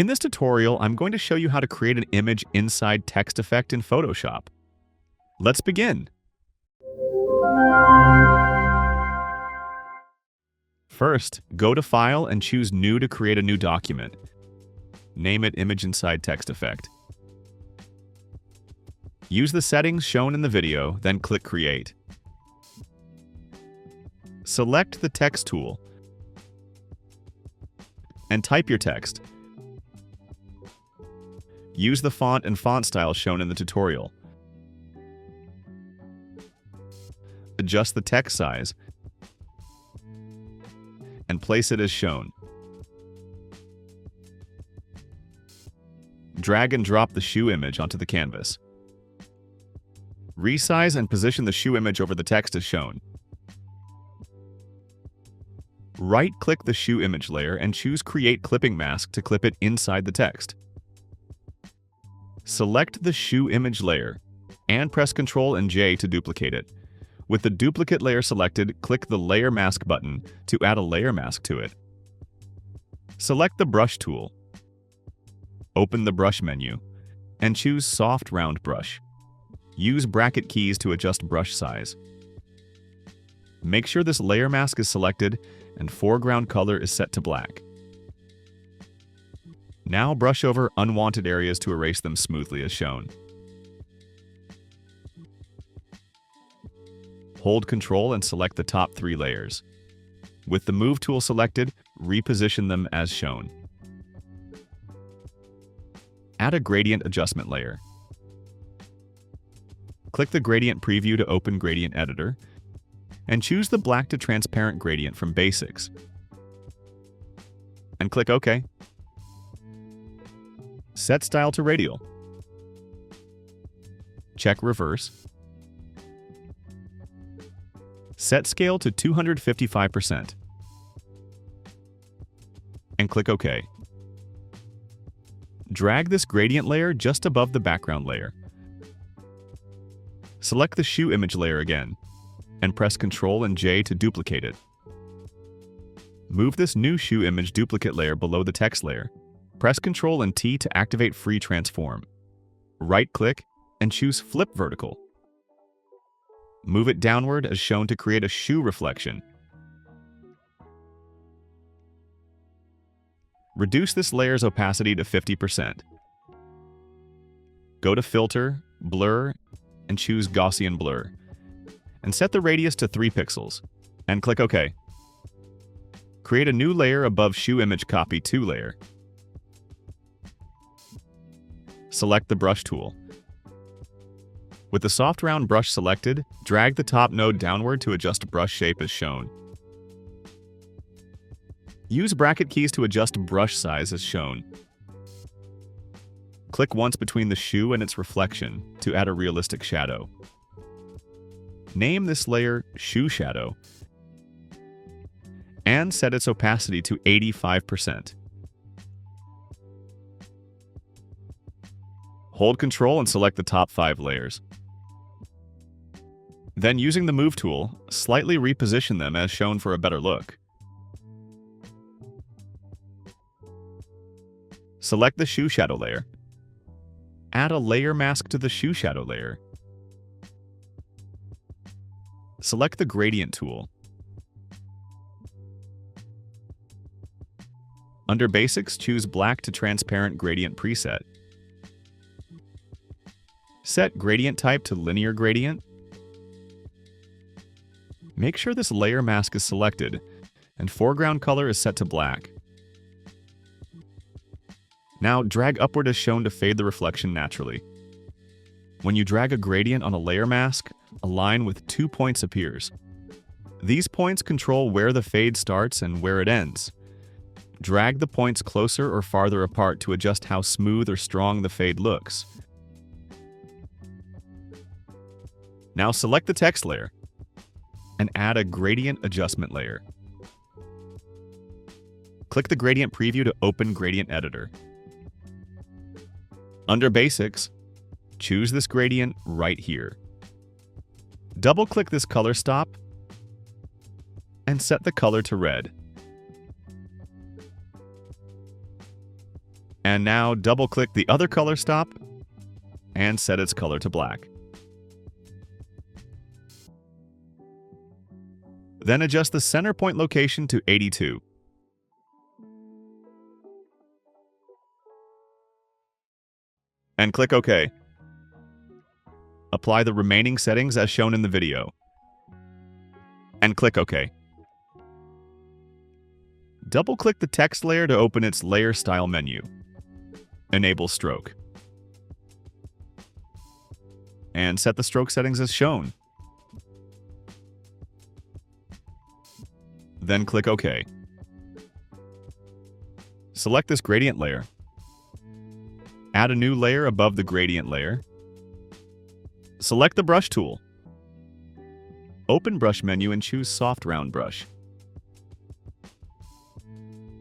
In this tutorial, I'm going to show you how to create an image inside text effect in Photoshop. Let's begin. First, go to File and choose New to create a new document. Name it Image Inside Text Effect. Use the settings shown in the video, then click Create. Select the Text tool and type your text. Use the font and font style shown in the tutorial. Adjust the text size and place it as shown. Drag and drop the shoe image onto the canvas. Resize and position the shoe image over the text as shown. Right-click the shoe image layer and choose Create Clipping Mask to clip it inside the text. Select the shoe image layer and press Ctrl and J to duplicate it. With the duplicate layer selected, click the Layer Mask button to add a layer mask to it. Select the Brush tool. Open the Brush menu and choose Soft Round Brush. Use bracket keys to adjust brush size. Make sure this layer mask is selected and foreground color is set to black. Now brush over unwanted areas to erase them smoothly as shown. Hold Ctrl and select the top 3 layers. With the Move tool selected, reposition them as shown. Add a gradient adjustment layer. Click the Gradient Preview to open Gradient Editor, and choose the black to transparent gradient from Basics. And click OK. Set Style to Radial. Check Reverse. Set Scale to 255%. And click OK. Drag this gradient layer just above the background layer. Select the shoe image layer again, and press Ctrl and J to duplicate it. Move this new shoe image duplicate layer below the text layer. Press Ctrl and T to activate Free Transform. Right-click and choose Flip Vertical. Move it downward as shown to create a shoe reflection. Reduce this layer's opacity to 50%. Go to Filter, Blur, and choose Gaussian Blur. And set the radius to 3 pixels, and click OK. Create a new layer above Shoe Image Copy 2 layer. Select the Brush tool. With the soft round brush selected, drag the top node downward to adjust brush shape as shown. Use bracket keys to adjust brush size as shown. Click once between the shoe and its reflection to add a realistic shadow. Name this layer Shoe Shadow and set its opacity to 85%. Hold Ctrl and select the top 5 layers. Then using the Move tool, slightly reposition them as shown for a better look. Select the Shoe Shadow layer. Add a layer mask to the Shoe Shadow layer. Select the Gradient tool. Under Basics, choose Black to Transparent Gradient preset. Set Gradient Type to Linear Gradient. Make sure this layer mask is selected and foreground color is set to black. Now drag upward as shown to fade the reflection naturally. When you drag a gradient on a layer mask, a line with 2 points appears. These points control where the fade starts and where it ends. Drag the points closer or farther apart to adjust how smooth or strong the fade looks. Now select the text layer and add a gradient adjustment layer. Click the Gradient Preview to open Gradient Editor. Under Basics, choose this gradient right here. Double-click this color stop and set the color to red. And now double-click the other color stop and set its color to black. Then adjust the center point location to 82. And click OK. Apply the remaining settings as shown in the video. And click OK. Double-click the text layer to open its Layer Style menu. Enable Stroke. And set the stroke settings as shown. Then click OK. Select this gradient layer. Add a new layer above the gradient layer. Select the brush tool. Open Brush menu and choose Soft Round Brush.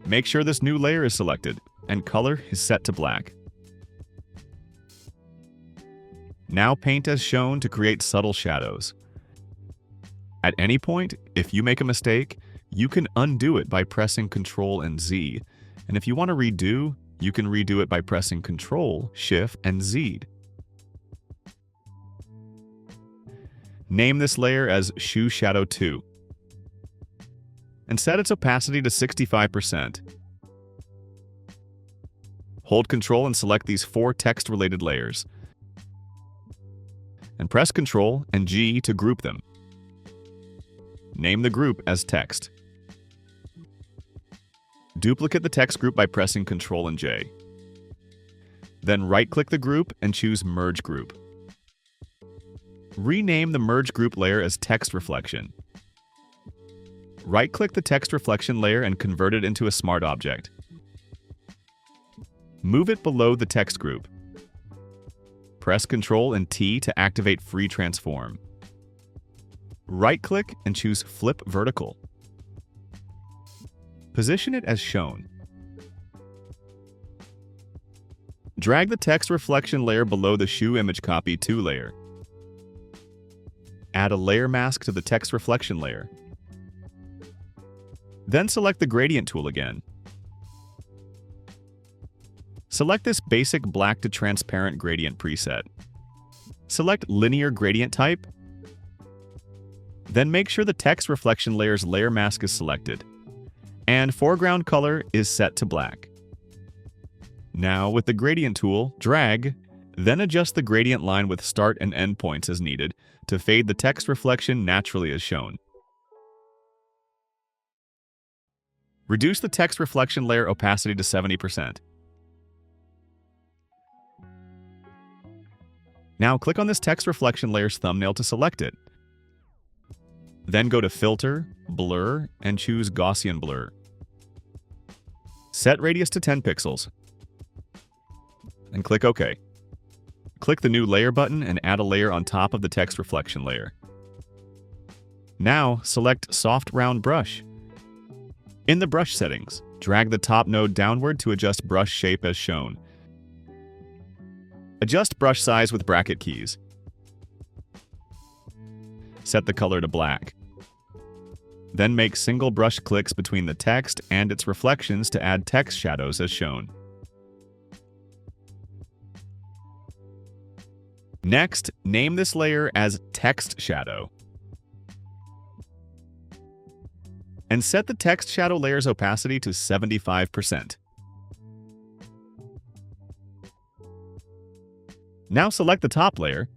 Make sure this new layer is selected and color is set to black. Now paint as shown to create subtle shadows. At any point, if you make a mistake, you can undo it by pressing Ctrl and Z, and if you want to redo, you can redo it by pressing Ctrl, Shift, and Z. Name this layer as Shoe Shadow 2, and set its opacity to 65%. Hold Ctrl and select these 4 text-related layers, and press Ctrl and G to group them. Name the group as Text. Duplicate the text group by pressing Ctrl and J. Then right-click the group and choose Merge Group. Rename the Merge Group layer as Text Reflection. Right-click the text reflection layer and convert it into a smart object. Move it below the text group. Press Ctrl and T to activate Free Transform. Right-click and choose Flip Vertical. Position it as shown. Drag the text reflection layer below the Shoe Image Copy 2 layer. Add a layer mask to the text reflection layer. Then select the Gradient tool again. Select this basic black to transparent gradient preset. Select Linear Gradient Type. Then make sure the text reflection layer's layer mask is selected, and foreground color is set to black. Now, with the Gradient tool, drag, then adjust the gradient line with start and end points as needed to fade the text reflection naturally as shown. Reduce the text reflection layer opacity to 70%. Now click on this text reflection layer's thumbnail to select it. Then go to Filter, Blur, and choose Gaussian Blur. Set radius to 10 pixels. And click OK. Click the New Layer button and add a layer on top of the text reflection layer. Now select Soft Round Brush. In the brush settings, drag the top node downward to adjust brush shape as shown. Adjust brush size with bracket keys. Set the color to black. Then make single brush clicks between the text and its reflections to add text shadows as shown. Next, name this layer as Text Shadow. And set the text shadow layer's opacity to 75%. Now select the top layer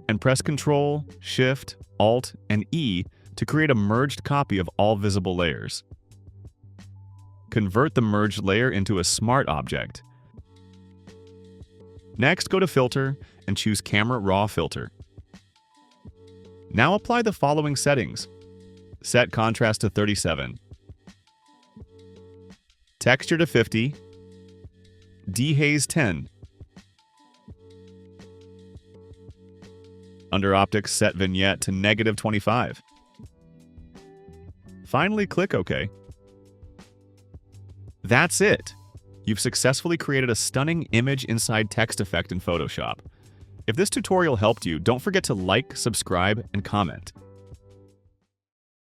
and press Ctrl, Shift, Alt, and E to create a merged copy of all visible layers. Convert the merged layer into a smart object. Next, go to Filter and choose Camera Raw Filter. Now apply the following settings. Set contrast to 37. Texture to 50. Dehaze 10. Under Optics, set Vignette to -25. Finally, click OK. That's it! You've successfully created a stunning image inside text effect in Photoshop. If this tutorial helped you, don't forget to like, subscribe, and comment.